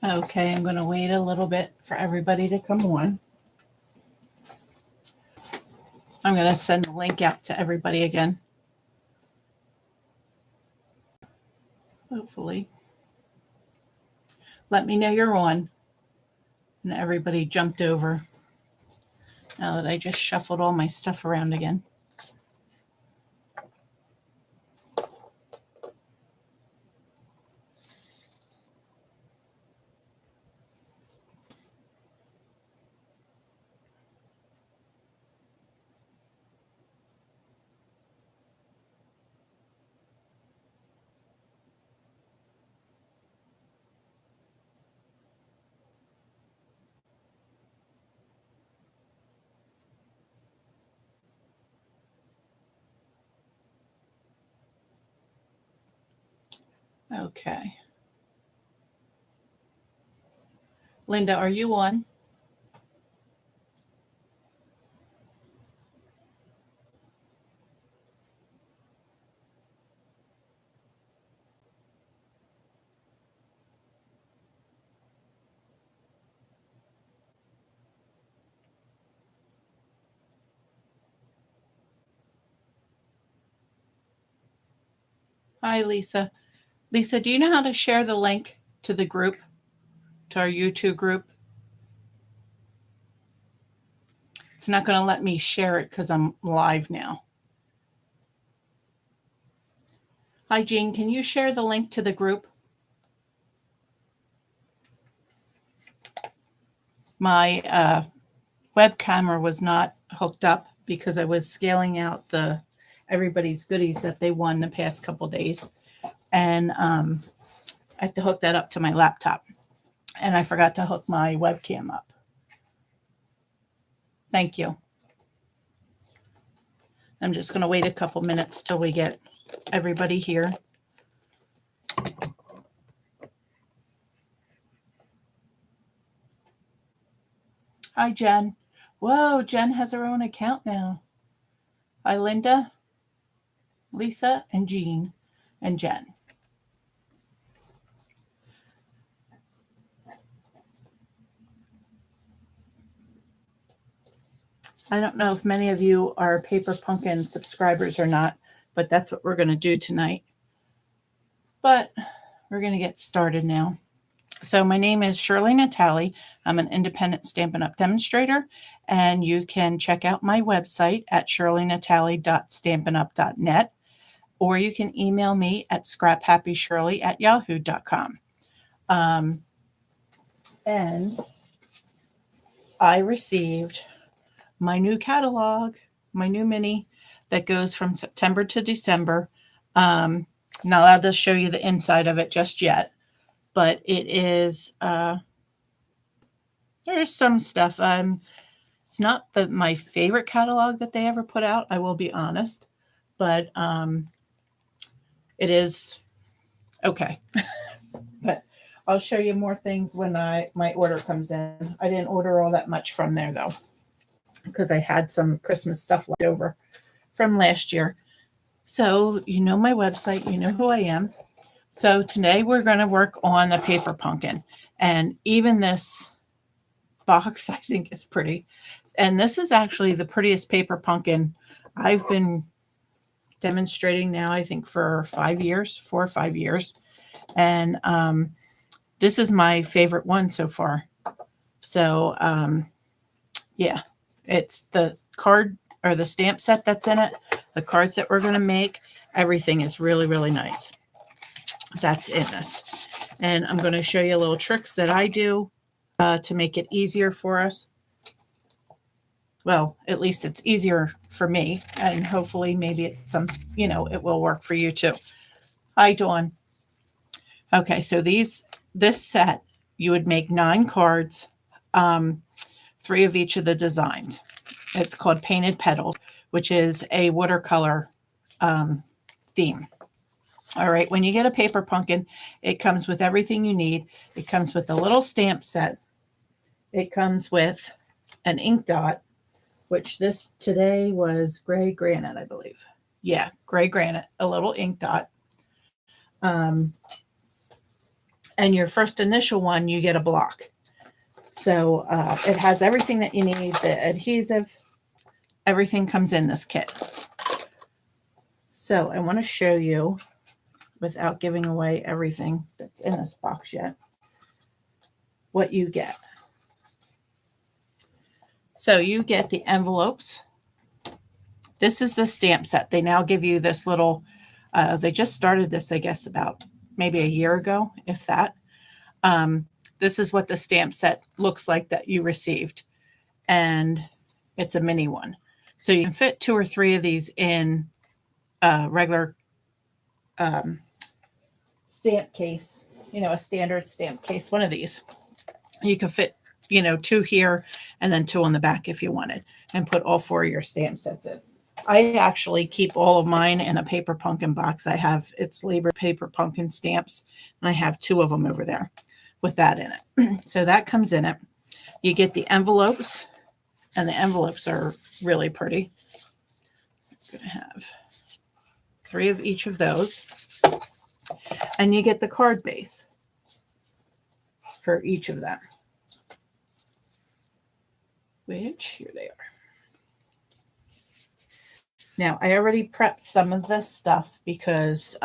Okay, I'm going to wait a little bit for everybody to come on. I'm going to send the link out to everybody again. Hopefully. Let me know you're on. And everybody jumped over now that I just shuffled all my stuff around again. Okay. Linda, are you on? Hi, Lisa. Lisa, do you know how to share the link to the group, to our YouTube group? It's not going to let me share it because I'm live now. Hi, Jean. Can you share the link to the group? My web camera was not hooked up because I was scaling out everybody's goodies that they won the past couple days. And I have to hook that up to my laptop. And I forgot to hook my webcam up. Thank you. I'm just going to wait a couple minutes till we get everybody here. Hi, Jen. Whoa, Jen has her own account now. Hi, Linda, Lisa, and Jean, and Jen. I don't know if many of you are Paper Pumpkin subscribers or not, but that's what we're going to do tonight. But we're going to get started now. So my name is Shirley Natale. I'm an independent Stampin' Up! Demonstrator, and you can check out my website at shirleynatale.stampinup.net, or you can email me at scraphappyshirley@yahoo.com. And I received my new catalog, my new mini that goes from September to December. Not allowed to show you the inside of it just yet, but it is, there's some stuff. It's not my favorite catalog that they ever put out, I will be honest, but it is okay. But I'll show you more things when my order comes in. I didn't order all that much from there though, because I had some Christmas stuff left over from last year. So you know my website, you know who I am. So today we're going to work on the Paper Pumpkin, and even this box I think is pretty. And this is actually the prettiest Paper Pumpkin I've been demonstrating now, I think for 4 or 5 years. And this is my favorite one so far. So yeah, it's the card or the stamp set that's in it, the cards that we're going to make, everything is really, really nice. That's in this. And I'm going to show you little tricks that I do to make it easier for us. Well, at least it's easier for me, and hopefully maybe it's it will work for you too. Hi, Dawn. Okay, so this set, you would make 9 cards, 3 of each of the designs. It's called Painted Petal, which is a watercolor theme. All right, when you get a Paper Pumpkin, it comes with everything you need. It comes with a little stamp set. It comes with an ink dot, which this today was gray granite, I believe. Yeah, gray granite, a little ink dot. And your first initial one, you get a block. So it has everything that you need, the adhesive, everything comes in this kit. So I want to show you, without giving away everything that's in this box yet, what you get. So you get the envelopes. This is the stamp set. They now give you this little, they just started this, I guess, about maybe a year ago, if that. This is what the stamp set looks like that you received. And it's a mini one. So you can fit 2 or 3 of these in a regular stamp case, a standard stamp case, one of these. You can fit, 2 here and then 2 on the back if you wanted, and put all 4 of your stamp sets in. I actually keep all of mine in a Paper Pumpkin box. I have its Labor Paper Pumpkin stamps, and I have 2 of them over there with that in it. So that comes in it. You get the envelopes, and the envelopes are really pretty. I'm going to have 3 of each of those. And you get the card base for each of them, which here they are. Now, I already prepped some of this stuff because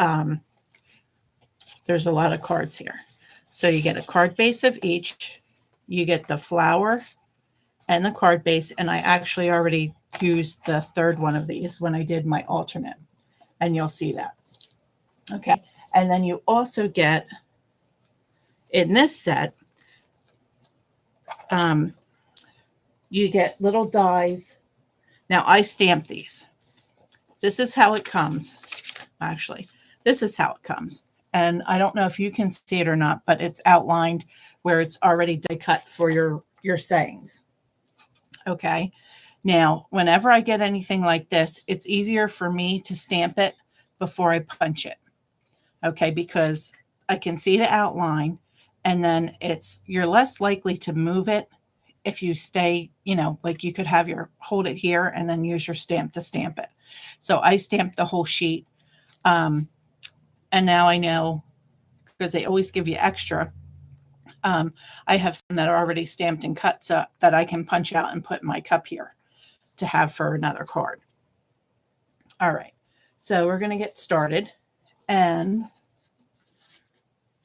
there's a lot of cards here. So you get a card base of each. You get the flower and the card base. And I actually already used the 3rd one of these when I did my alternate. And you'll see that. Okay. And then you also get, in this set, you get little dies. Now, I stamped these. This is how it comes. Actually, this is how it comes. And I don't know if you can see it or not, but it's outlined where it's already die cut for your sayings. Okay. Now, whenever I get anything like this, it's easier for me to stamp it before I punch it. Okay. Because I can see the outline, and then you're less likely to move it if you stay, like you could have hold it here and then use your stamp to stamp it. So I stamped the whole sheet. And now I know, because they always give you extra, I have some that are already stamped and cut so that I can punch out and put in my cup here to have for another card. All right, so we're going to get started. And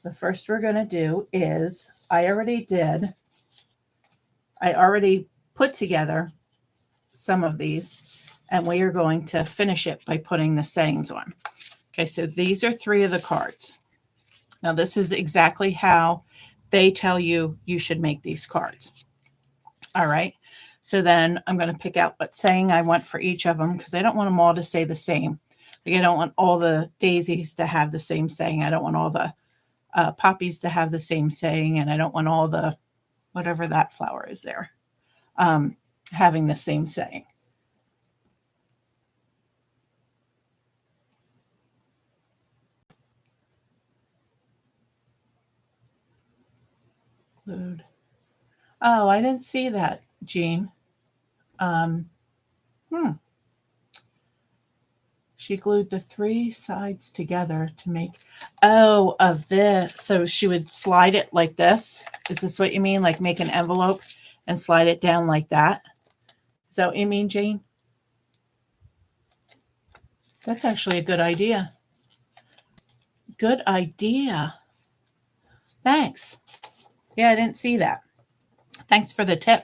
the first we're going to do is, I already put together some of these, and we are going to finish it by putting the sayings on. Okay, so these are 3 of the cards. Now, this is exactly how they tell you you should make these cards. All right, so then I'm going to pick out what saying I want for each of them, because I don't want them all to say the same. Like, I don't want all the daisies to have the same saying. I don't want all the poppies to have the same saying, and I don't want all the, whatever that flower is there, having the same saying. Glued. Oh, I didn't see that, Jean. She glued the 3 sides together to make, of this. So she would slide it like this. Is this what you mean? Like make an envelope and slide it down like that? Is that what you mean, Jane? That's actually a good idea. Good idea. Thanks. Yeah, I didn't see that. Thanks for the tip.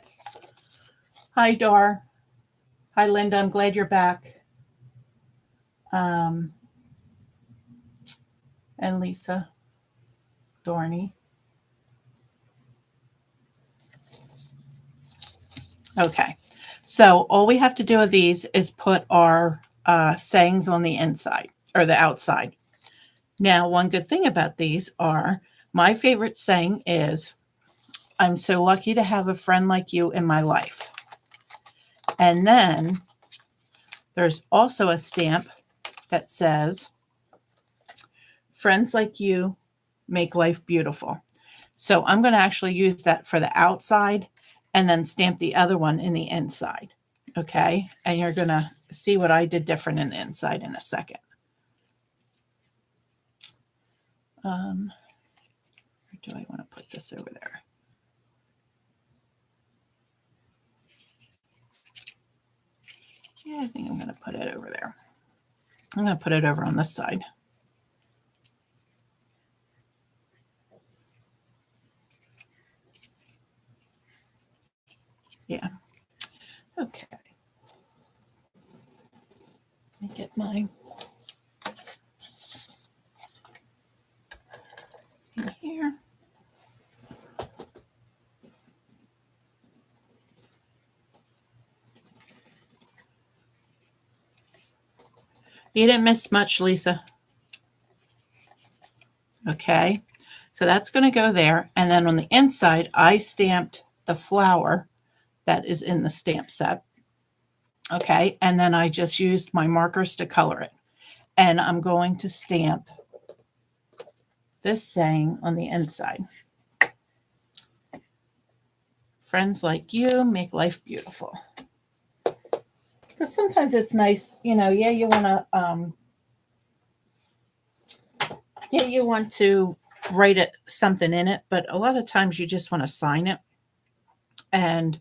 Hi, Dar. Hi, Linda. I'm glad you're back. And Lisa Dorney. Okay, so all we have to do with these is put our sayings on the inside or the outside. Now, one good thing about these are, my favorite saying is, I'm so lucky to have a friend like you in my life. And then there's also a stamp that says, friends like you make life beautiful. So I'm going to actually use that for the outside and then stamp the other one in the inside. Okay. And you're going to see what I did different in the inside in a second. do I want to put this over there? Yeah, I think I'm going to put it over there. I'm going to put it over on this side. Yeah. Okay. Let me get mine in here. You didn't miss much, Lisa. Okay. So that's going to go there. And then on the inside, I stamped the flower that is in the stamp set. Okay. And then I just used my markers to color it. And I'm going to stamp this saying on the inside. Friends like you make life beautiful. Because sometimes it's nice, you know, yeah, you want to write it something in it, but a lot of times you just want to sign it and,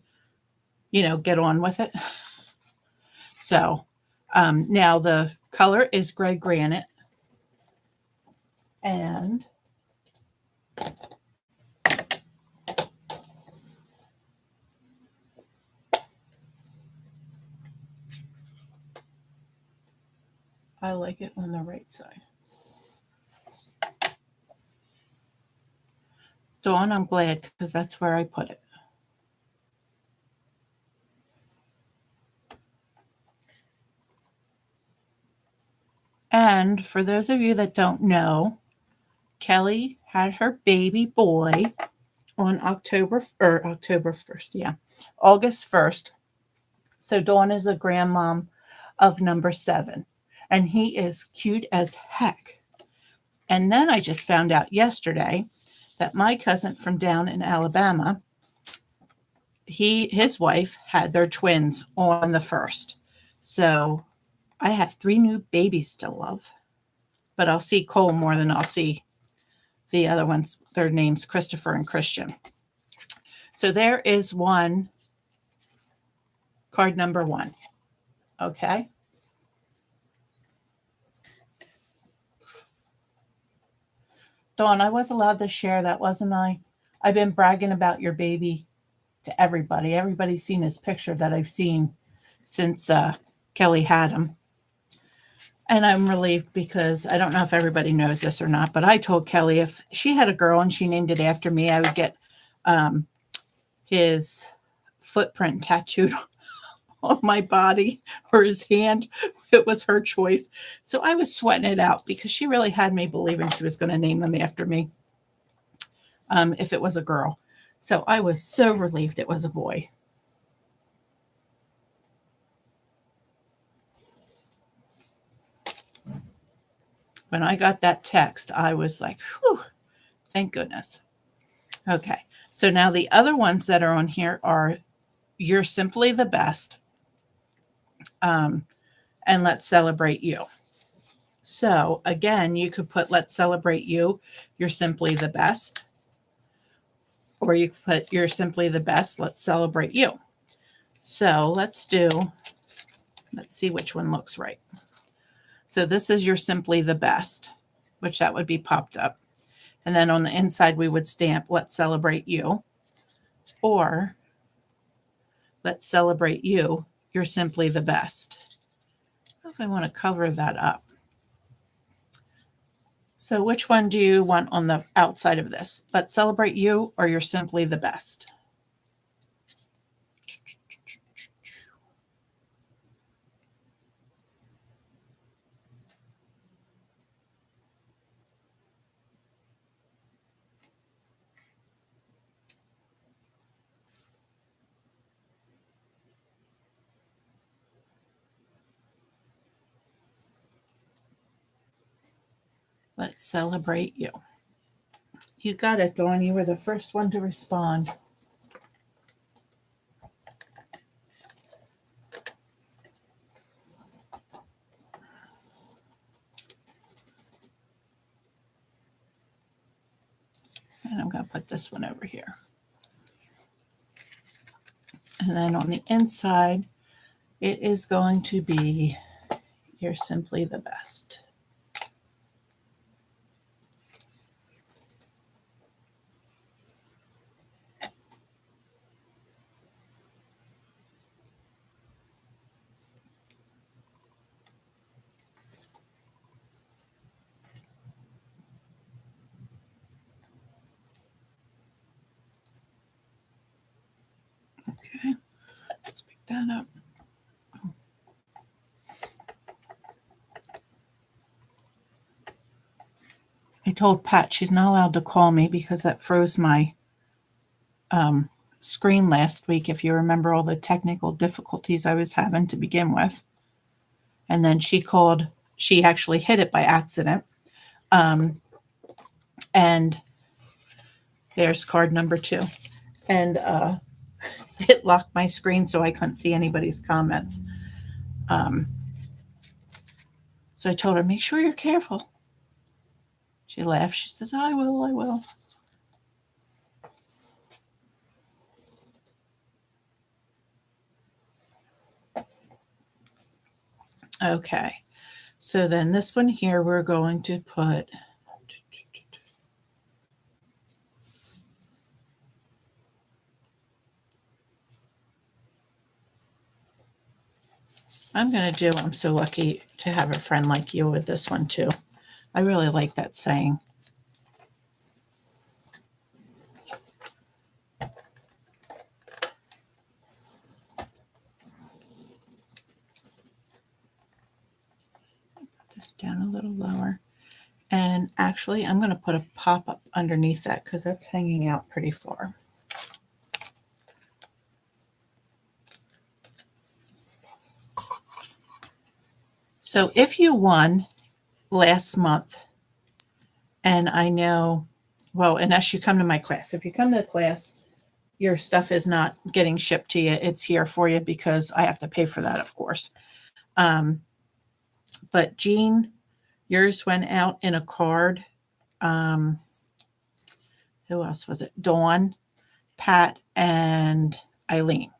you know, get on with it. So now the color is gray granite, and I like it on the right side. Dawn, I'm glad, because that's where I put it. And for those of you that don't know, Kelly had her baby boy on October 1st. Yeah, August 1st. So Dawn is a grandmom of number 7, and he is cute as heck. And then I just found out yesterday that my cousin from down in Alabama, his wife had their twins on the 1st. So I have 3 new babies to love, but I'll see Cole more than I'll see the other ones. Their names Christopher and Christian. So there is card number 1. Okay. Dawn, I was allowed to share that, wasn't I? I've been bragging about your baby to everybody. Everybody's seen his picture that I've seen since Kelly had him. And I'm relieved because I don't know if everybody knows this or not, but I told Kelly if she had a girl and she named it after me, I would get his footprint tattooed on my body or his hand. It was her choice. So I was sweating it out because she really had me believing she was going to name them after me if it was a girl. So I was so relieved it was a boy. When I got that text, I was like, whew, thank goodness. Okay, so now the other ones that are on here are You're Simply the Best and Let's Celebrate You. So again, you could put Let's Celebrate You, You're Simply the Best. Or you could put You're Simply the Best, Let's Celebrate You. So let's see which one looks right. So this is You're Simply the Best, which that would be popped up. And then on the inside, we would stamp Let's Celebrate You, or Let's Celebrate You, You're Simply the Best. I don't know if I want to cover that up. So which one do you want on the outside of this? Let's Celebrate You, or You're Simply the Best? Let's Celebrate You. You got it, Dawn. You were the first one to respond. And I'm going to put this one over here. And then on the inside, it is going to be You're Simply the Best. Okay, let's pick that up. I told Pat she's not allowed to call me because that froze my screen last week, if you remember all the technical difficulties I was having to begin with. And then she called, she actually hit it by accident. And there's card number 2. And it locked my screen so I couldn't see anybody's comments. So I told her, make sure you're careful. She laughed. She says, I will. Okay. So then this one here, we're going to put, I'm going to do, I'm so lucky to have a friend like you with this one too. I really like that saying. Put this down a little lower. And actually, I'm going to put a pop-up underneath that because that's hanging out pretty far. So if you won last month, and I know, well, unless you come to my class. If you come to the class, your stuff is not getting shipped to you. It's here for you because I have to pay for that, of course. But Jean, yours went out in a card. Who else was it? Dawn, Pat, and Eileen.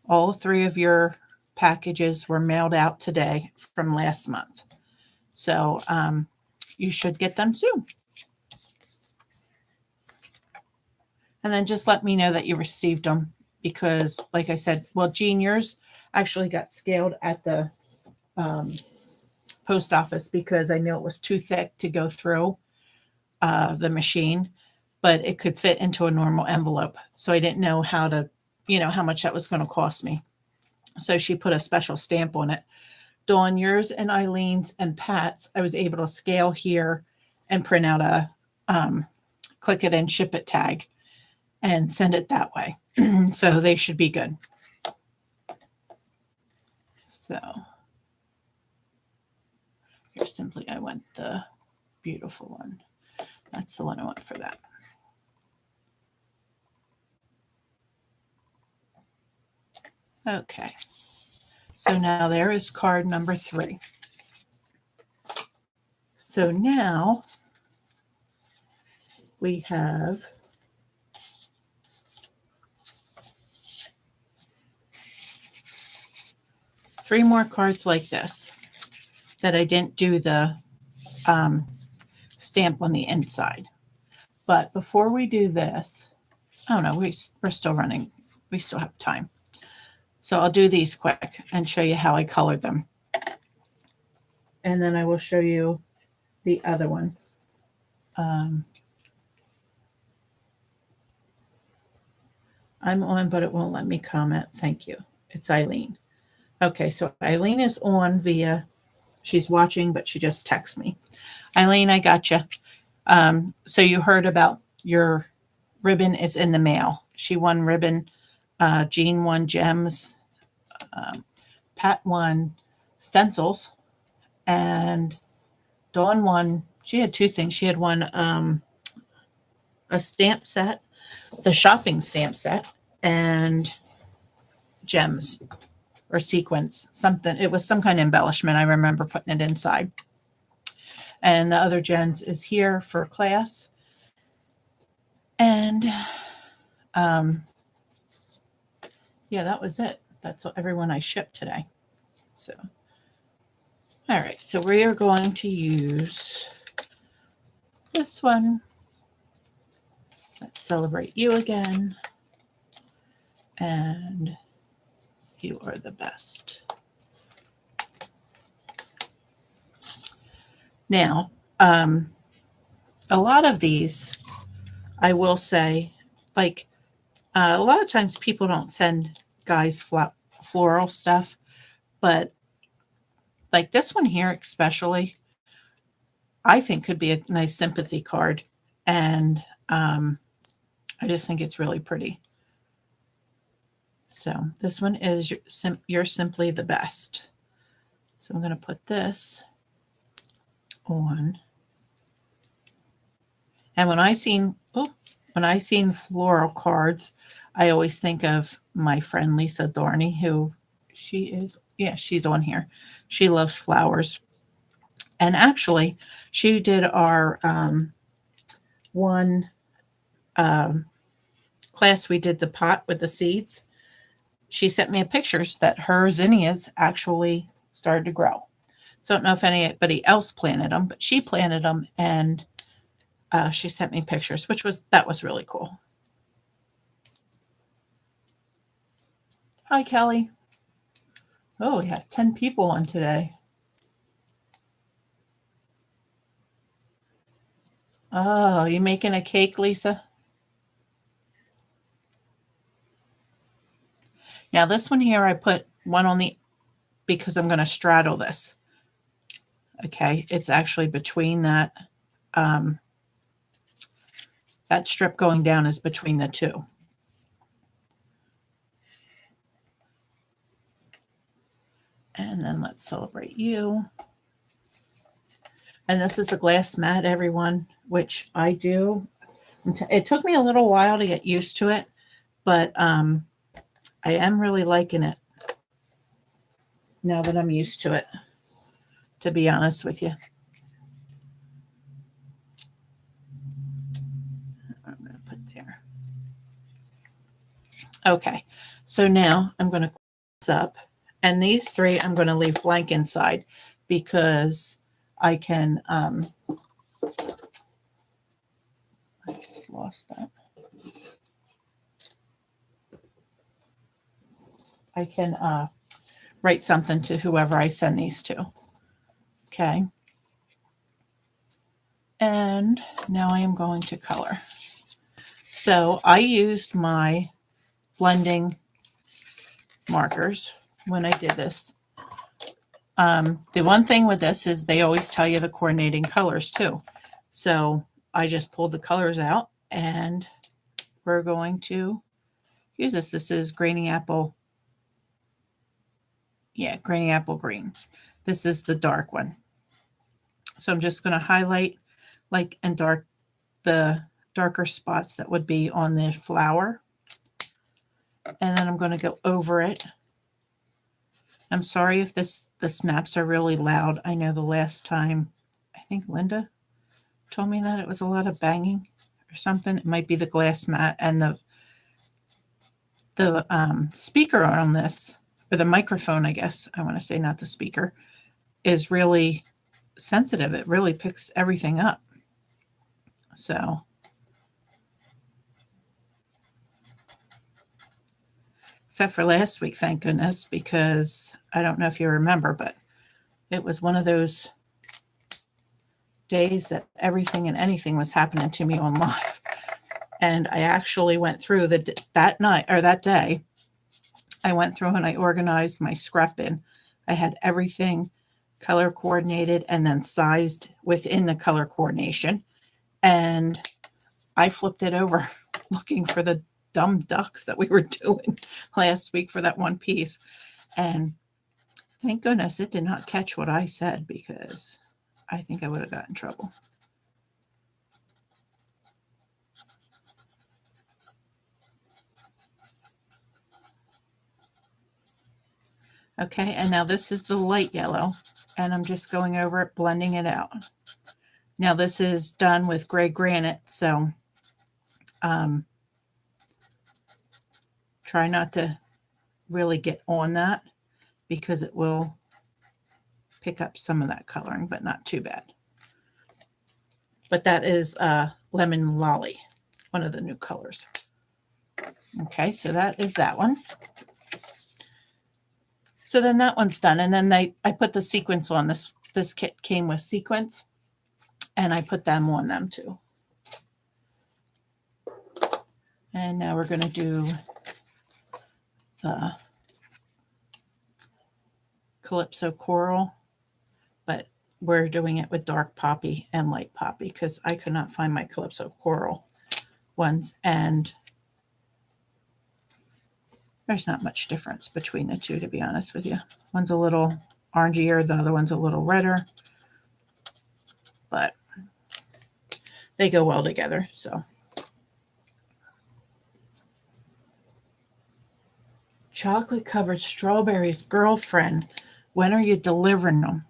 All 3 of your packages were mailed out today from last month. So you should get them soon. And then just let me know that you received them because, like I said, well, Jean, yours actually got scaled at the post office because I knew it was too thick to go through the machine, but it could fit into a normal envelope. So I didn't know how to, how much that was going to cost me. So she put a special stamp on it. Dawn, yours and Eileen's and Pat's, I was able to scale here and print out a click it and ship it tag and send it that way. So they should be good. So You're Simply, I want the beautiful one. That's the one I want for that. Okay. So now there is card number 3. So now we have three more cards like this that I didn't do the stamp on the inside. But before we do this, oh no, we're still running. We still have time. So I'll do these quick and show you how I colored them. And then I will show you the other one. I'm on, but it won't let me comment. Thank you. It's Eileen. Okay, so Eileen is on via, she's watching, but she just texted me. Eileen, I got you. So you heard about your ribbon is in the mail. She won ribbon. Jean won gems. Pat won stencils. And Dawn won, she had 2 things. She had won a stamp set, the shopping stamp set, and gems or sequins, something. It was some kind of embellishment. I remember putting it inside. And the other Jen's is here for class. And yeah, that was it. That's everyone I shipped today. So, all right. So we are going to use this one. Let's celebrate you again. And you are the best. Now, a lot of these, I will say, like a lot of times people don't send guys floral stuff, but like this one here especially, I think could be a nice sympathy card. And I just think it's really pretty. So this one is You're Simply the Best. So I'm going to put this on. And when I seen floral cards, I always think of my friend Lisa Dorney, who she's on here. She loves flowers. And actually, she did our one class. We did the pot with the seeds. She sent me pictures that her zinnias actually started to grow. So I don't know if anybody else planted them, but she planted them, and she sent me pictures, that was really cool. Hi, Kelly. Oh, we have 10 people on today. Oh, you making a cake, Lisa? Now this one here, I put one on because I'm going to straddle this. Okay, it's actually between that. That strip going down is between the two. And then let's celebrate you. And this is the glass mat, everyone, which I do. It took me a little while to get used to it, but I am really liking it now that I'm used to it, to be honest with you. I'm going to put there. Okay, so now I'm going to close up. And these three I'm going to leave blank inside because I can, I just lost that. I can write something to whoever I send these to. Okay. And now I am going to color. So I used my blending markers when I did this. The one thing with this is they always tell you the coordinating colors too. So I just pulled the colors out and we're going to use this. This is Granny Apple. Yeah, Granny Apple Green. This is the dark one. So I'm just going to highlight and the darker spots that would be on the flower. And then I'm going to go over it. I'm sorry if the snaps are really loud. I know the last time, I think Linda told me that it was a lot of banging or something. It might be the glass mat and the speaker on this, or the microphone, I guess I want to say, not the speaker, is really sensitive. It really picks everything up. So except for last week, thank goodness, because I don't know if you remember, but it was one of those days that everything and anything was happening to me on live. And I actually went through that day, I went through and I organized my scrap bin. I had everything color coordinated and then sized within the color coordination. And I flipped it over looking for the dumb ducks that we were doing last week for that one piece. And thank goodness it did not catch what I said, because I think I would have got in trouble. Okay, and now this is the light yellow, and I'm just going over it, blending it out. Now this is done with gray granite, so Try not to really get on that because it will pick up some of that coloring, but not too bad. But that is Lemon Lolly, one of the new colors. Okay, so that is that one. So then that one's done. And then I put the sequins on. This kit came with sequins, and I put them on them too. And now we're going to do the Calypso Coral, but we're doing it with dark poppy and light poppy because I could not find my Calypso Coral ones, and there's not much difference between the two, to be honest with you. One's a little orangier, the other one's a little redder, but they go well together. So chocolate covered strawberries, girlfriend, when are you delivering them?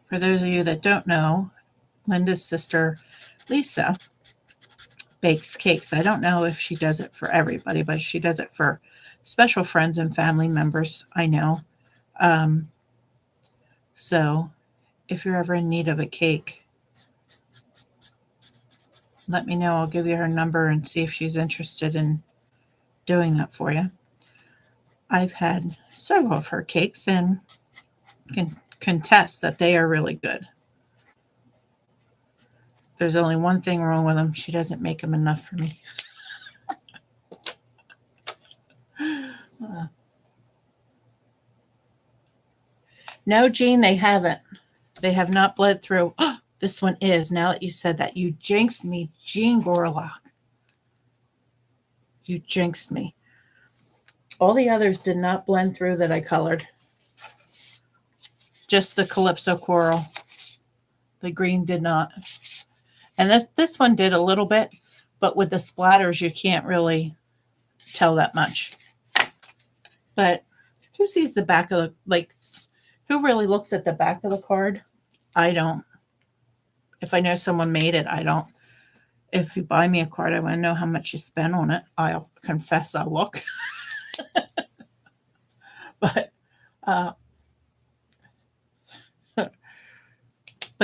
For those of you that don't know, Linda's sister, Lisa, bakes cakes. I don't know if she does it for everybody, but she does it for special friends and family members, I know. So if you're ever in need of a cake, let me know. I'll give you her number and see if she's interested in doing that for you. I've had several of her cakes and can contest that they are really good. There's only one thing wrong with them. She doesn't make them enough for me. No, Jean, they haven't. They have not bled through. Oh, this one is. Now that you said that, you jinxed me, Jean Gorlock. You jinxed me. All the others did not blend through that I colored. Just the Calypso Coral. The green did not. And this one did a little bit, but with the splatters, you can't really tell that much. But who sees the back of the, who really looks at the back of the card? I don't. If I know someone made it, I don't. If you buy me a card, I want to know how much you spent on it. I'll confess I'll look. But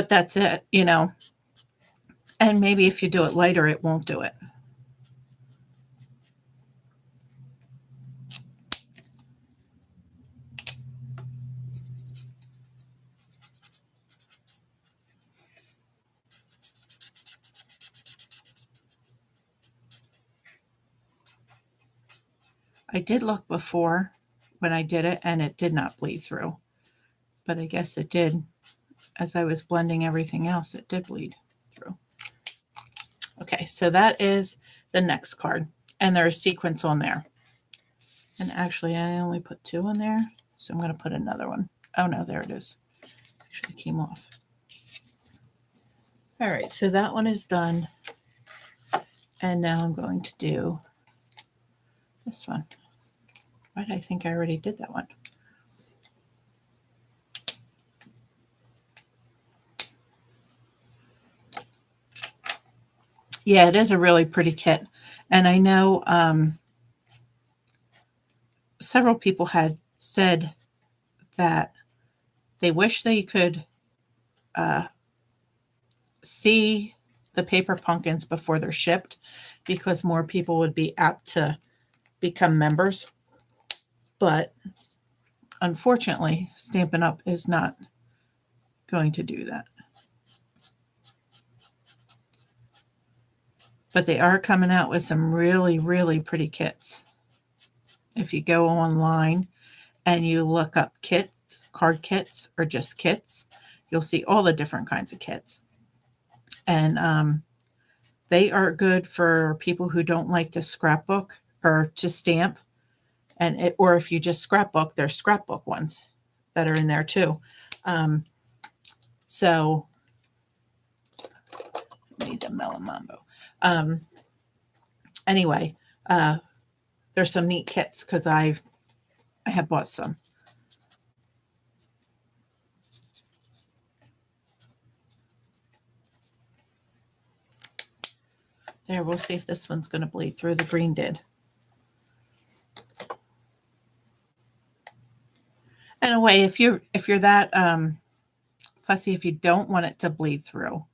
that's it, you know. And maybe if you do it lighter, it won't do it. I did look before when I did it, and it did not bleed through. But I guess it did. As I was blending everything else, it did bleed through. Okay, so that is the next card. And there is sequins on there. And actually, I only put 2 on there. So I'm going to put another one. Oh, no, there it is. Actually came off. All right, so that one is done. And now I'm going to do this one. Why did I think I already did that one? Yeah, it is a really pretty kit. And I know several people had said that they wish they could see the paper pumpkins before they're shipped because more people would be apt to become members. But unfortunately, Stampin' Up! Is not going to do that. But they are coming out with some really, really pretty kits. If you go online and you look up kits, card kits, or just kits, you'll see all the different kinds of kits. And they are good for people who don't like to scrapbook or to stamp. Or if you just scrapbook, there's scrapbook ones that are in there too. So, I need the Mellow Mambo. Anyway, there's some neat kits because I have bought some. There, we'll see if this one's going to bleed through. The green did. In a way, if you're that fussy, if you don't want it to bleed through,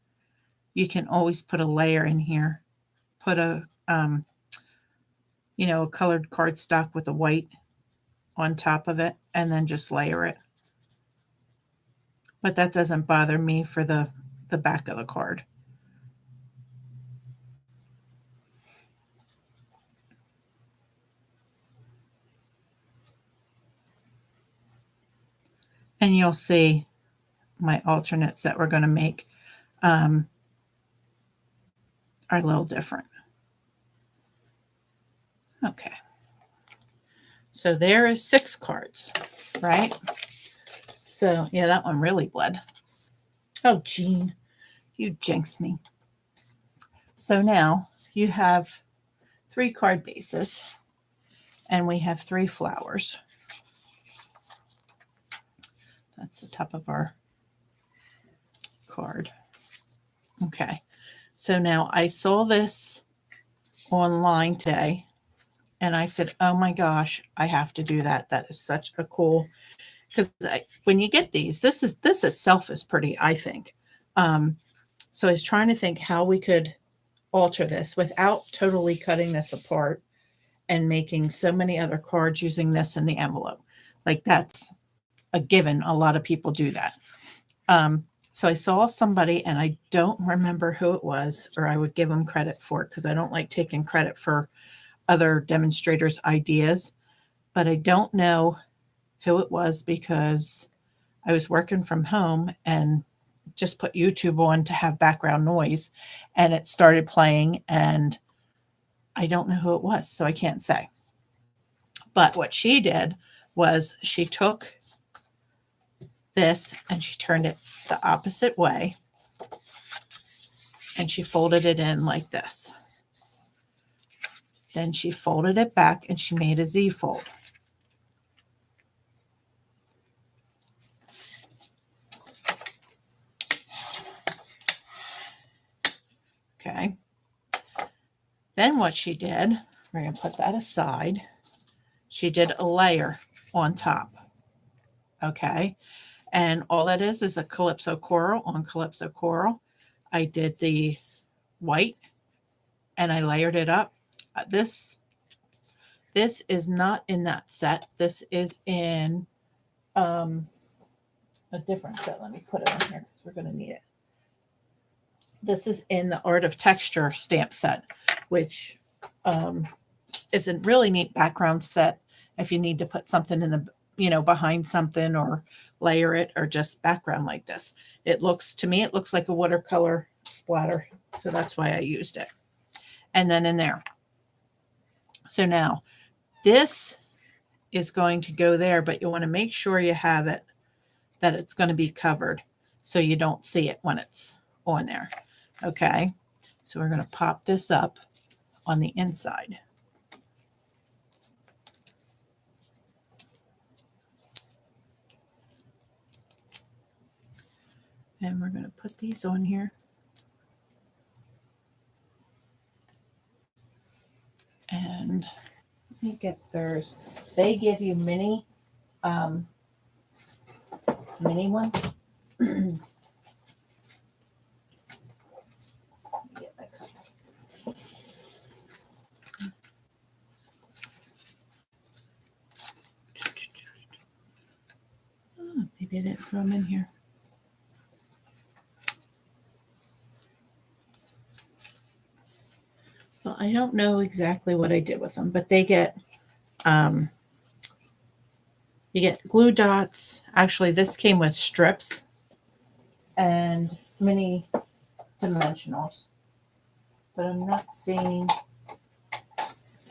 you can always put a layer in here. Put a a colored cardstock with a white on top of it, and then just layer it. But that doesn't bother me for the back of the card. And you'll see my alternates that we're going to make are a little different. Okay. So there is 6 cards, right? So, yeah, that one really bled. Oh, Jean, you jinxed me. So now you have 3 card bases, and we have 3 flowers. That's the top of our card. Okay, so now I saw this online today, and I said, oh my gosh, I have to do that. That is such a cool, because when you get these, this itself is pretty, I think. So I was trying to think how we could alter this without totally cutting this apart and making so many other cards using this in the envelope. Like, that's a given. A lot of people do that. So I saw somebody, and I don't remember who it was, or I would give them credit for it because I don't like taking credit for other demonstrators' ideas, but I don't know who it was because I was working from home and just put YouTube on to have background noise, and it started playing, and I don't know who it was, so I can't say. But what she did was she took this and she turned it the opposite way, and she folded it in like this. Then she folded it back and she made a Z fold. Okay. Then what she did, we're going to put that aside. She did a layer on top. Okay. And all that is a Calypso coral on Calypso coral. I did the white and I layered it up. This is not in that set. This is in a different set. Let me put it on here because we're going to need it. This is in the Art of Texture stamp set, which is a really neat background set if you need to put something in the, behind something or layer it or just background like this. To me, it looks like a watercolor splatter. So that's why I used it. And then in there. So now this is going to go there, but you want to make sure you have it, that it's going to be covered so you don't see it when it's on there. Okay. So we're going to pop this up on the inside. And we're going to put these on here. And let me get theirs. They give you mini ones. Maybe I didn't throw them in here. Well, I don't know exactly what I did with them, but they get, you get glue dots. Actually, this came with strips and mini dimensionals, but I'm not seeing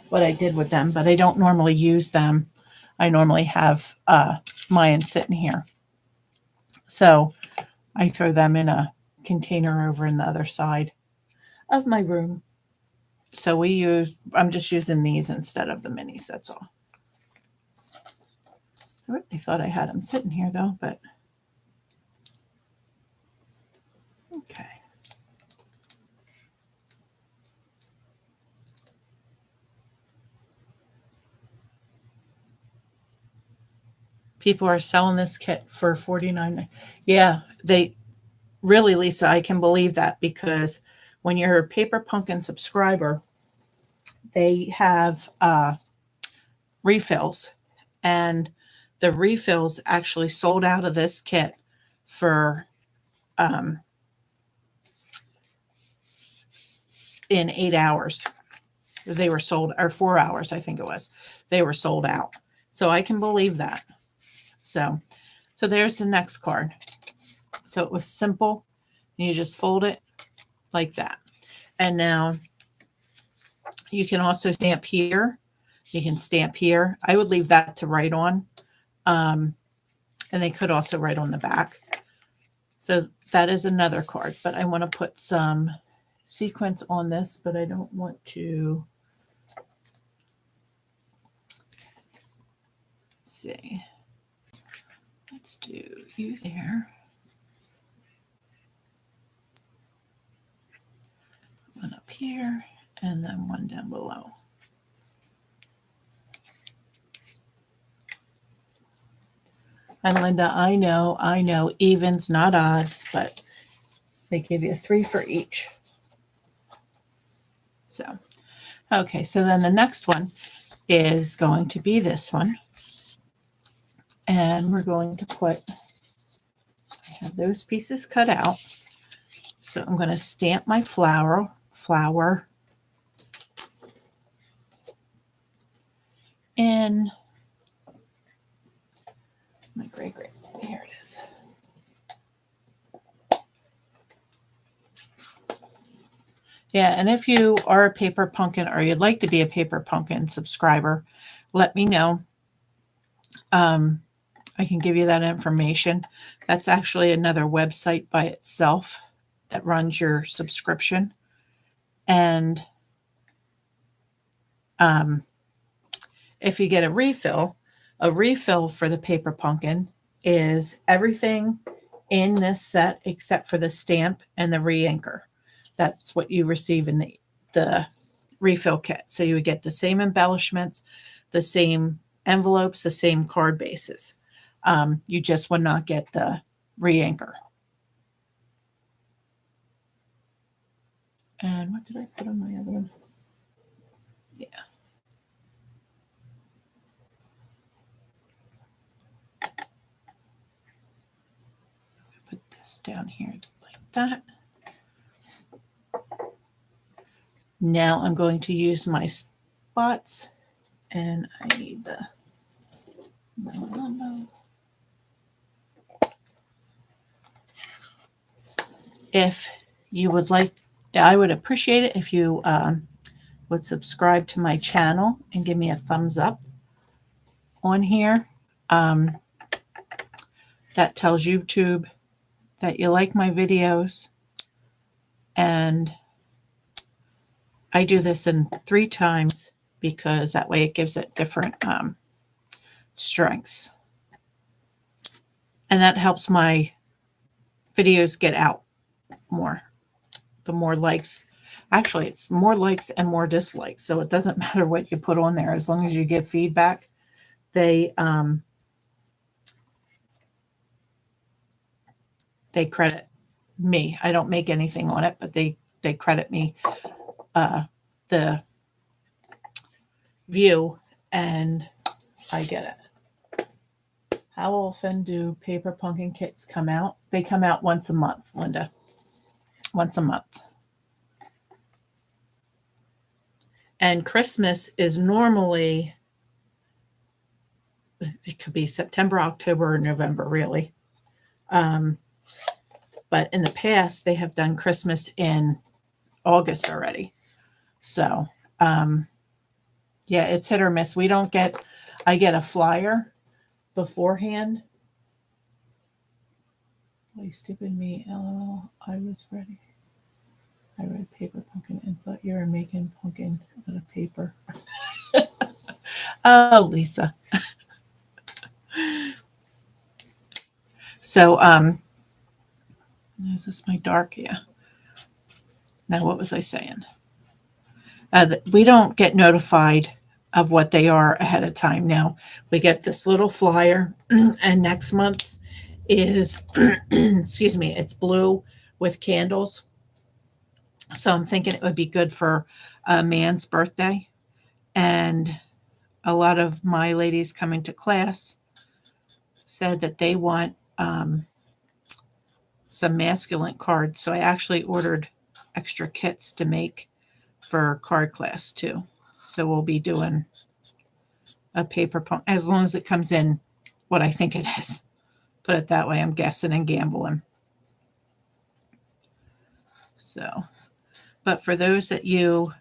what I did with them, but I don't normally use them. I normally have mine sitting here. So I throw them in a container over in the other side of my room. So I'm just using these instead of the minis, that's all. I really thought I had them sitting here though, but okay. People are selling this kit for $49. Yeah, they really, Lisa, I can believe that, because when you're a Paper Pumpkin subscriber, they have refills, and the refills actually sold out of this kit for in 8 hours. They were sold, or 4 hours, I think it was. They were sold out. So I can believe that. So there's the next card. So it was simple. You just fold it like that. And now you can also stamp here. You can stamp here. I would leave that to write on. And they could also write on the back. So that is another card. But I want to put some sequins on this, but I don't want to. Let's see. Let's do you there. One up here, and then one down below. And Linda, I know, evens, not odds, but they give you 3 for each. So, okay, so then the next one is going to be this one. And we're going to put, I have those pieces cut out. So I'm going to stamp my flower. In my gray, here it is. Yeah, and if you are a Paper Pumpkin, or you'd like to be a Paper Pumpkin subscriber, let me know. I can give you that information. That's actually another website by itself that runs your subscription. And if you get a refill for the Paper Pumpkin is everything in this set except for the stamp and the re-anchor. That's what you receive in the refill kit. So you would get the same embellishments, the same envelopes, the same card bases. You just would not get the re-anchor. And what did I put on my other one? Yeah. Put this down here like that. Now I'm going to use my spots, and I need the If you would like, I would appreciate it if you would subscribe to my channel and give me a thumbs up on here. That tells YouTube that you like my videos. And I do this in 3 times because that way it gives it different strengths. And that helps my videos get out more. The more likes, actually it's more likes and more dislikes. So it doesn't matter what you put on there. As long as you give feedback, they credit me. I don't make anything on it, but they credit me the view, and I get it. How often do Paper Pumpkin kits come out? They come out once a month, Linda. Once a month. And Christmas is normally, it could be September, October, or November, really. But in the past, they have done Christmas in August already. So, yeah, it's hit or miss. I get a flyer beforehand. Why stupid me, LOL. I was ready. I read Paper Pumpkin in thought you were making pumpkin out of paper. Oh, Lisa. So, is this my dark? Yeah. Now, what was I saying? We don't get notified of what they are ahead of time. Now, we get this little flyer, and next month is, excuse me, it's blue with candles. So I'm thinking it would be good for a man's birthday. And a lot of my ladies coming to class said that they want some masculine cards. So I actually ordered extra kits to make for card class too. So we'll be doing a paper as long as it comes in what I think it is. Put it that way. I'm guessing and gambling. So, but for those that you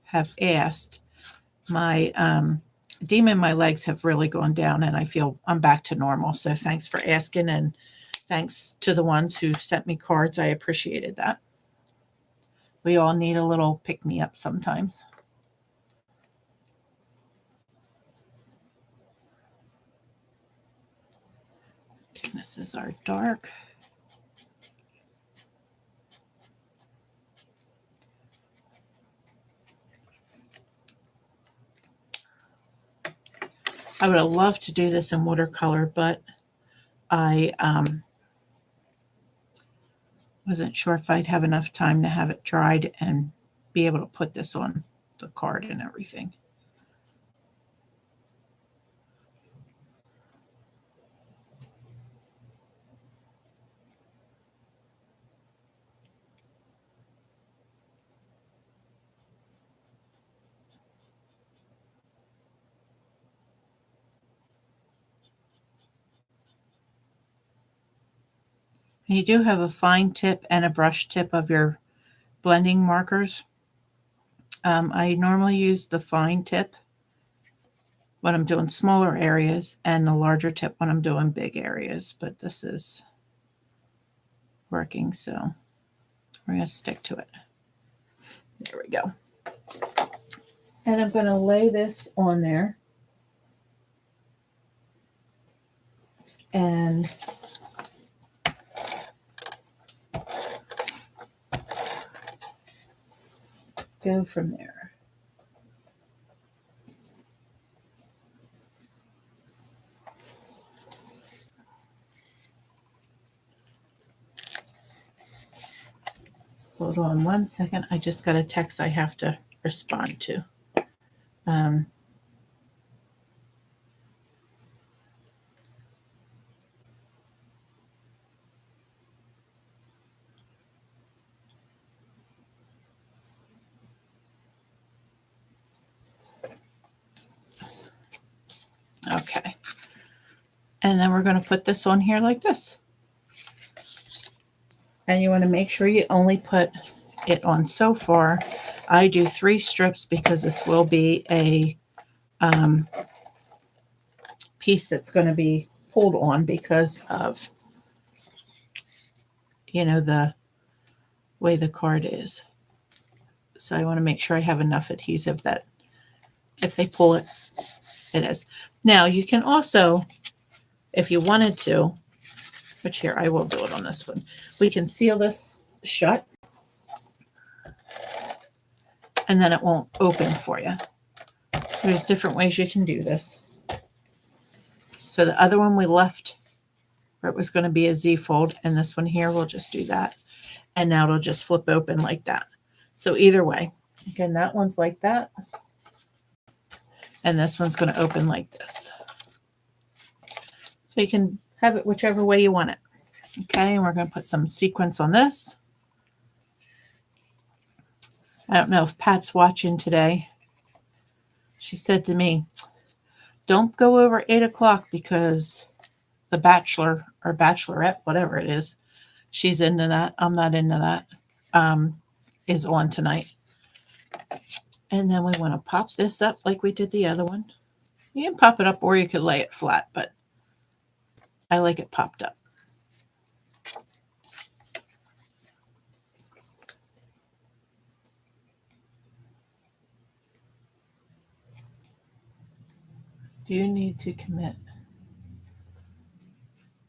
have asked, my edema in my legs have really gone down and I feel I'm back to normal. So thanks for asking, and thanks to the ones who sent me cards. I appreciated that. We all need a little pick me up sometimes. This is our dark. I would have loved to do this in watercolor, but I wasn't sure if I'd have enough time to have it dried and be able to put this on the card and everything. And you do have a fine tip and a brush tip of your blending markers. I normally use the fine tip when I'm doing smaller areas and the larger tip when I'm doing big areas, but this is working, so we're going to stick to it. There we go. And I'm going to lay this on there and go from there. Hold on one second. I just got a text I have to respond to. Okay. And then we're going to put this on here like this. And you want to make sure you only put it on so far. I do 3 strips because this will be a piece that's going to be pulled on because of, you know, the way the card is. So I want to make sure I have enough adhesive that if they pull it, it is. Now you can also, if you wanted to, which here I will do it on this one, we can seal this shut and then it won't open for you. There's different ways you can do this. So the other one we left where it was going to be a Z fold, and this one here we'll just do that. And now it'll just flip open like that. So either way, again, that one's like that. And this one's going to open like this. So you can have it whichever way you want it. Okay, and we're going to put some sequins on this. I don't know if Pat's watching today. She said to me, don't go over 8 o'clock because the Bachelor or Bachelorette, whatever it is, she's into that. I'm not into that. Is on tonight. And then we want to pop this up like we did the other one. You can pop it up or you could lay it flat, but I like it popped up. Do you need to commit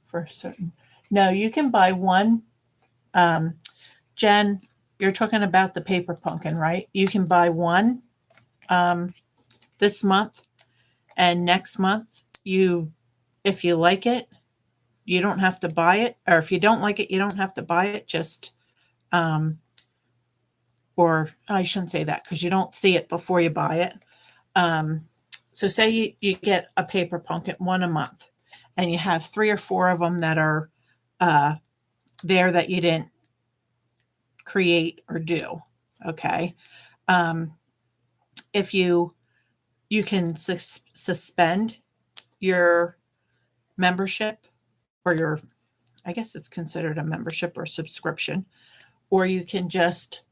for a certain? No, you can buy one. Jen, you're talking about the paper pumpkin, right? You can buy one this month, and next month if you like it, you don't have to buy it, or if you don't like it, you don't have to buy it. Just or I shouldn't say that because you don't see it before you buy it. So say you get a paper pumpkin, one a month, and you have 3 or 4 of them that are there that you didn't create or do. Okay. If you can suspend your membership, or your, I guess it's considered a membership or subscription, or you can just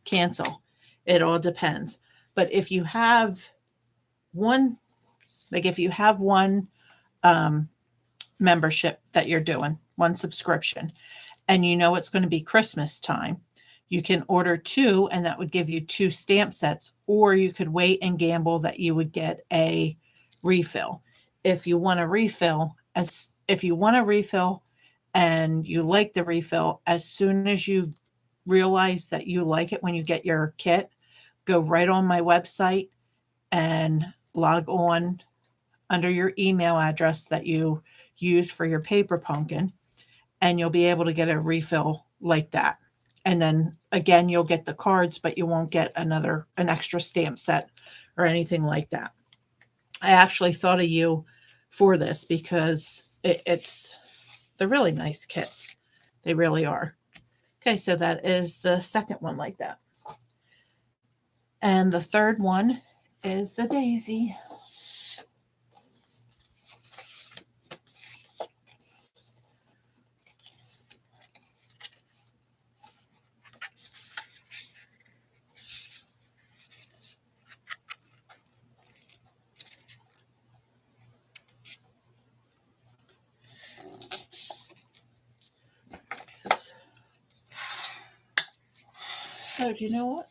cancel. It all depends. But if you have one, membership that you're doing, one subscription, and you know it's going to be Christmas time, you can order 2, and that would give you 2 stamp sets, or you could wait and gamble that you would get a refill. If you want a refill, and you like the refill, as soon as you realize that you like it when you get your kit, go right on my website and log on under your email address that you use for your paper pumpkin, and you'll be able to get a refill like that. And then again, you'll get the cards, but you won't get an extra stamp set or anything like that. I actually thought of you for this because they're really nice kits. They really are. Okay, so that is the second one like that. And the third one is the daisy. Oh, do you know what?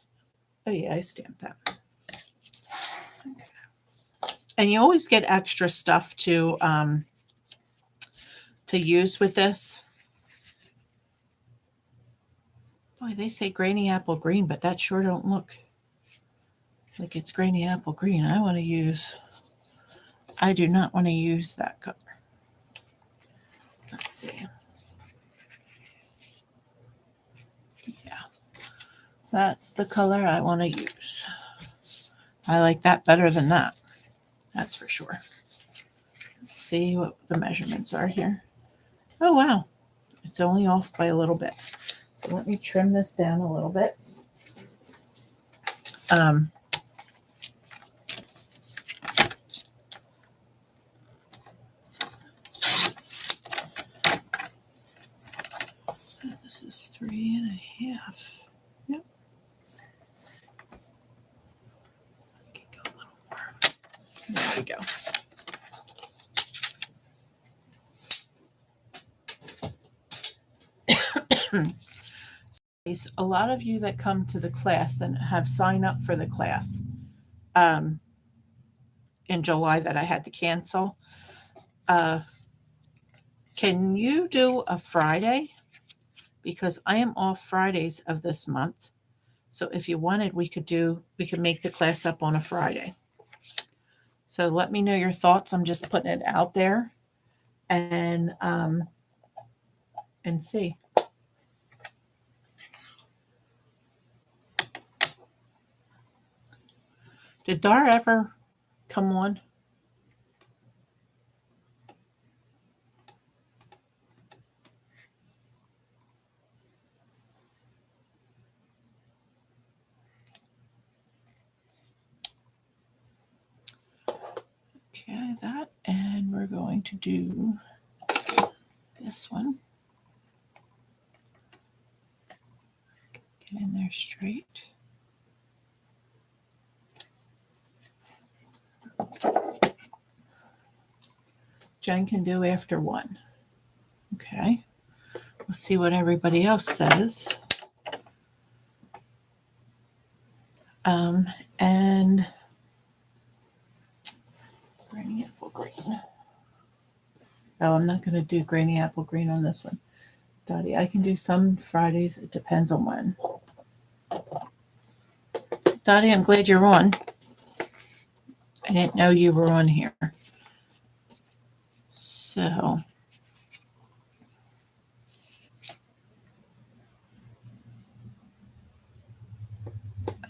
Oh, yeah, I stamped that. Okay. And you always get extra stuff to use with this. Boy, they say Granny Apple Green, but that sure don't look like it's Granny Apple Green. I do not want to use that color. Let's see. Yeah, that's the color I want to use. I like that better than that. That's for sure. Let's see what the measurements are here. Oh, wow. It's only off by a little bit. So let me trim this down a little bit. This is 3.5. Yep. I can go a little more. There we go. A lot of you that come to the class and have signed up for the class in July that I had to cancel, can you do a Friday? Because I am off Fridays of this month. So if you wanted, we could make the class up on a Friday. So let me know your thoughts. I'm just putting it out there and see. Did Dar ever come on? Okay, that, and we're going to do this one. Get in there straight. Jen can do after 1. Okay. We'll see what everybody else says. And Granny Apple green. Oh, I'm not going to do Granny Apple Green on this one. Dottie, I can do some Fridays. It depends on when. Dottie, I'm glad you're on. I didn't know you were on here. So,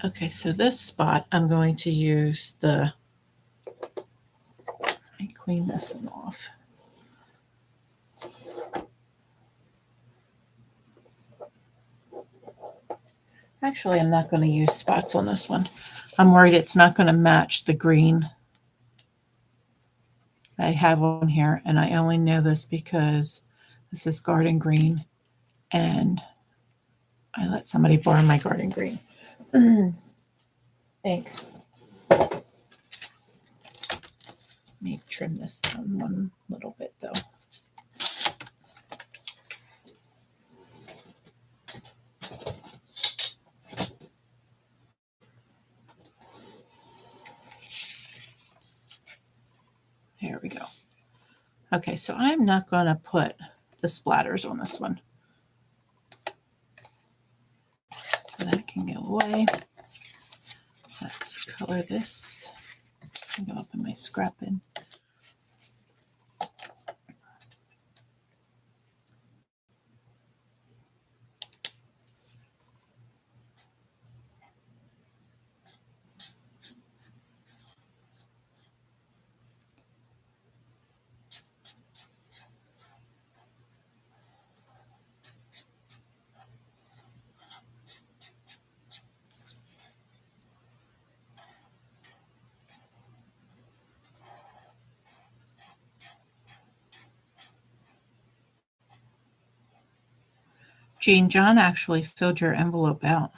okay, so this spot I'm going to use the, let me clean this one off. Actually, I'm not going to use spots on this one. I'm worried it's not going to match the green I have on here, and I only know this because this is garden green, and I let somebody borrow my garden green ink. Let me trim this down one little bit, though. There we go. Okay, so I'm not going to put the splatters on this one. So that can go away. Let's color this. I can go up in my scrap bin. Jean, John actually filled your envelope out,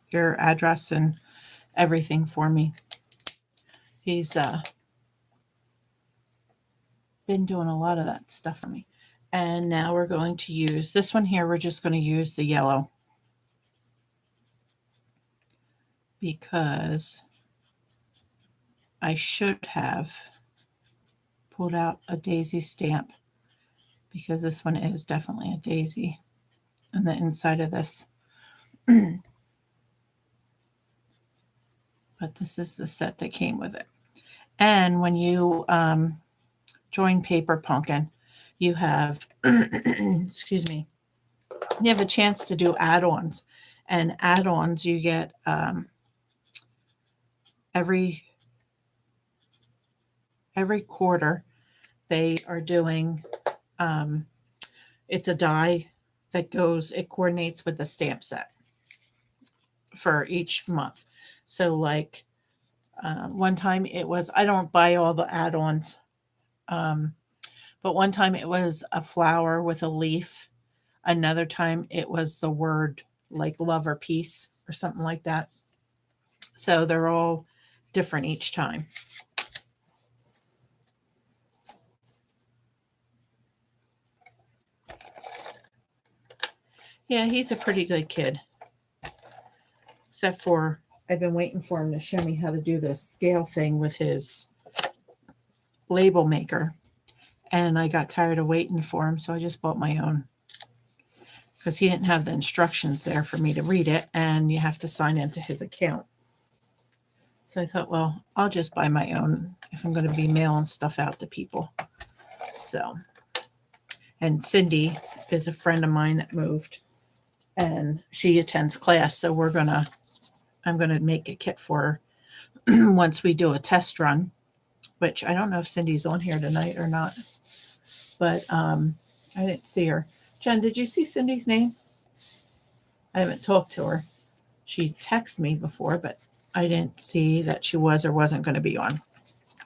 your address and everything for me. He's been doing a lot of that stuff for me. And now we're going to use this one here. We're just going to use the yellow because I should have pulled out a daisy stamp because this one is definitely a daisy on the inside of this. But this is the set that came with it. And when you join Paper Pumpkin, you have, excuse me, you have a chance to do add-ons. And add-ons you get every quarter. They are doing, it's a die that goes, it coordinates with the stamp set for each month. So like one time it was, I don't buy all the add-ons, but one time it was a flower with a leaf. Another time it was the word like love or peace or something like that. So they're all different each time. Yeah, he's a pretty good kid. Except for I've been waiting for him to show me how to do this scale thing with his label maker. And I got tired of waiting for him, so I just bought my own. Because he didn't have the instructions there for me to read it, and you have to sign into his account. So I thought, well, I'll just buy my own if I'm going to be mailing stuff out to people. So, and Cindy is a friend of mine that moved, and she attends class, so I'm going to make a kit for her once we do a test run, which I don't know if Cindy's on here tonight or not, but I didn't see her. Jen, did you see Cindy's name? I haven't talked to her. She texted me before, but I didn't see that she was or wasn't going to be on.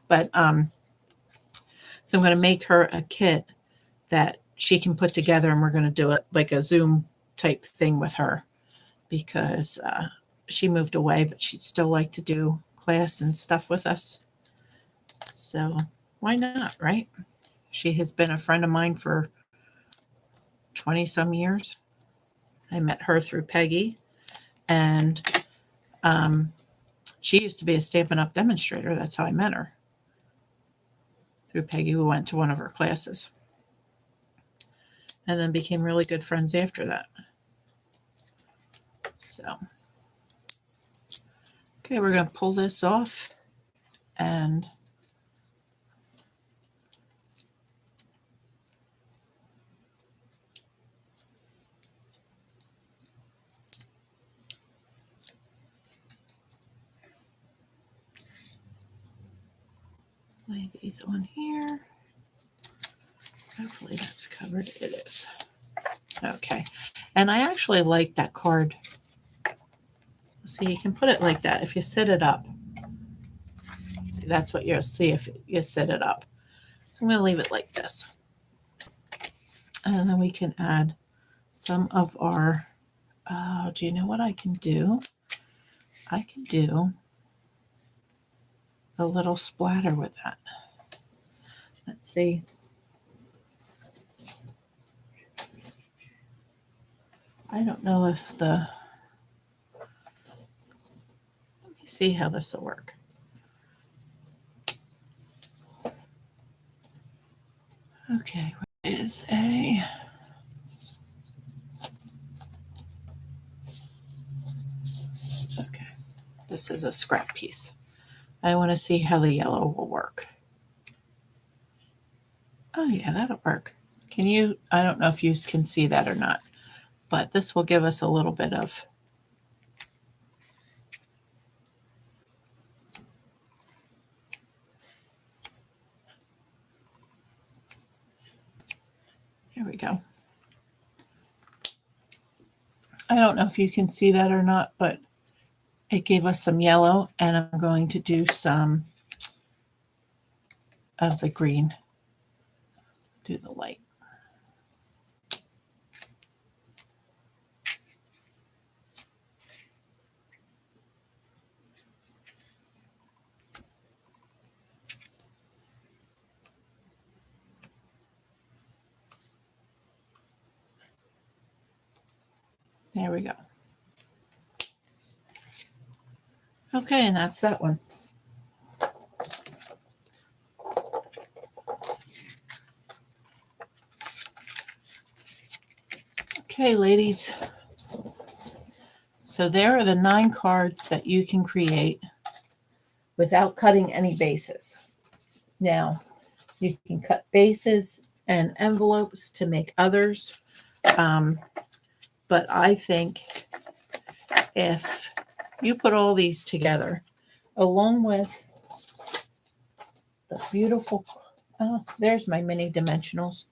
But so I'm going to make her a kit that she can put together, and we're going to do it like a Zoom type thing with her because she moved away, but she'd still like to do class and stuff with us. So why not, right? She has been a friend of mine for 20 some years. I met her through Peggy, and she used to be a Stampin' Up! Demonstrator. That's how I met her. through Peggy. We went to one of her classes and then became really good friends after that. So, okay, we're going to pull this off and lay these on here. Hopefully that's covered. It is. Okay. And I actually like that card. See, you can put it like that if you sit it up. See, that's what you'll see if you sit it up. So I'm going to leave it like this. And then we can add some of our, do you know what I can do? I can do a little splatter with that. Let's see. I don't know if let me see how this will work. Okay, where is a, okay, this is a scrap piece. I want to see how the yellow will work. Oh yeah, that'll work. Can you, I don't know if you can see that or not, but this will give us a little bit of, here we go. I don't know if you can see that or not, but it gave us some yellow, and I'm going to do some of the green. Do the light. There we go. Okay, and that's that one. Okay, ladies. So there are the 9 cards that you can create without cutting any bases. Now, you can cut bases and envelopes to make others. But I think if you put all these together, along with the beautiful, oh, there's my mini dimensionals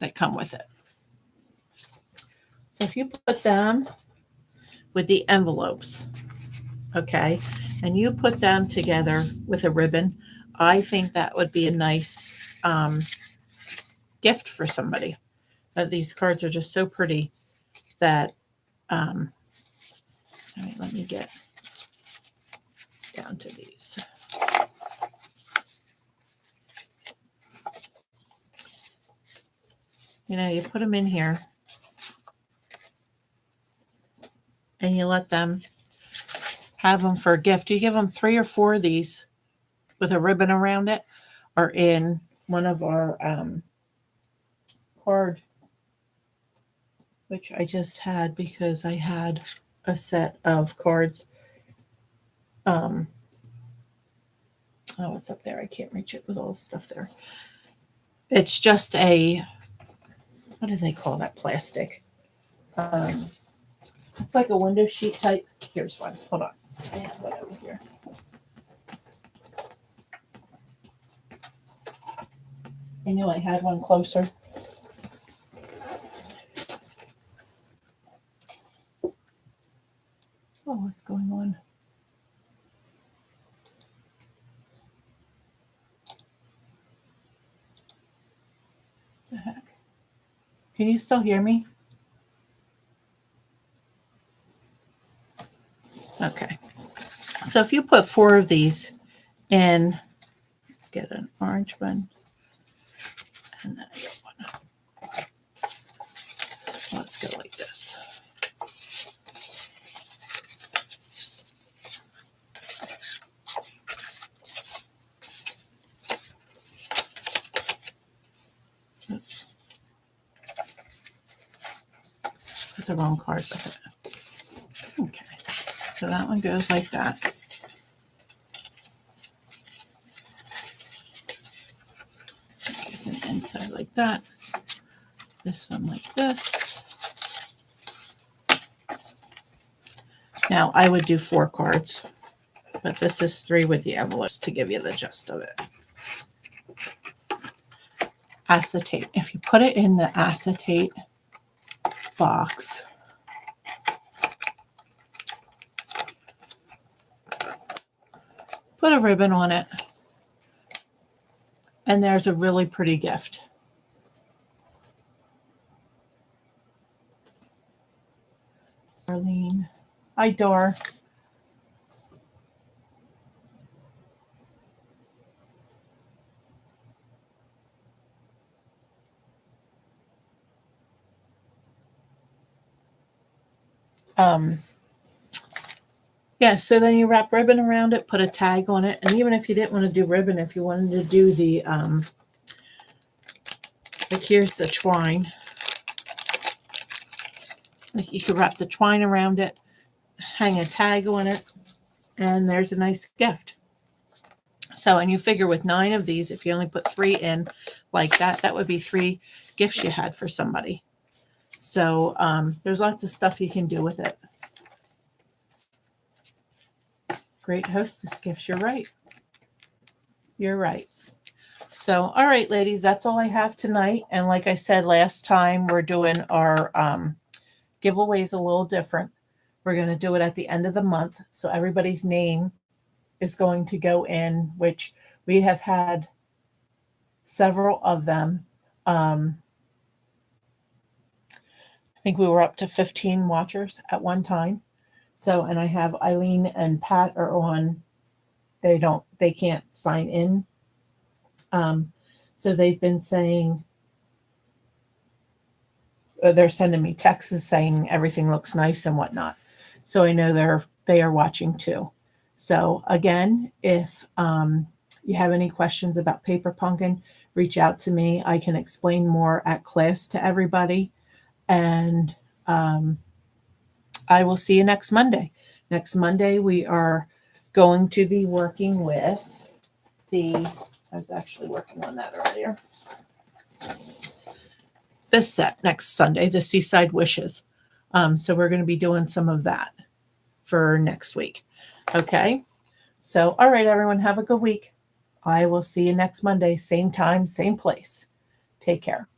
that come with it. So if you put them with the envelopes, okay, and you put them together with a ribbon, I think that would be a nice gift for somebody. These cards are just so pretty that, all right, let me get down to these. You know, you put them in here and you let them have them for a gift. You give them 3 or 4 of these with a ribbon around it, or in one of our card, which I just had because I had a set of cards. Oh, it's up there. I can't reach it with all the stuff there. It's just a, what do they call that plastic? It's like a window sheet type. Here's one. Hold on. I have one over here. I knew I had one closer. Oh, what's going on? What the heck? Can you still hear me? Okay. So if you put 4 of these in, let's get an orange one. And then I get one. Let's go like this. put the wrong card with it. Okay, so that one goes like that. It's an inside like that. This one like this. Now I would do 4 cards, but this is 3 with the envelopes to give you the gist of it. Acetate. If you put it in the acetate box, put a ribbon on it, and there's a really pretty gift. Darlene. Hi, Dor. Yeah, so then you wrap ribbon around it, put a tag on it, and even if you didn't want to do ribbon, if you wanted to do the, like here's the twine. Like you could wrap the twine around it, hang a tag on it, and there's a nice gift. So, and you figure with 9 of these, if you only put 3 in like that, that would be 3 gifts you had for somebody. So there's lots of stuff you can do with it. Great hostess gifts. You're right. You're right. So, all right, ladies, that's all I have tonight. And like I said last time, we're doing our giveaways a little different. We're going to do it at the end of the month. So everybody's name is going to go in, which we have had several of them. I think we were up to 15 watchers at one time. So, and I have Eileen and Pat are on, they can't sign in. So they've been saying, they're sending me texts saying everything looks nice and whatnot. So I know they are watching too. So again, if you have any questions about paper pumpkin, reach out to me. I can explain more at class to everybody. And I will see you next Monday. Next Monday, we are going to be working with I was actually working on that earlier. This set next Sunday, the Seaside Wishes. So we're going to be doing some of that for next week. Okay. So, all right, everyone, have a good week. I will see you next Monday, same time, same place. Take care.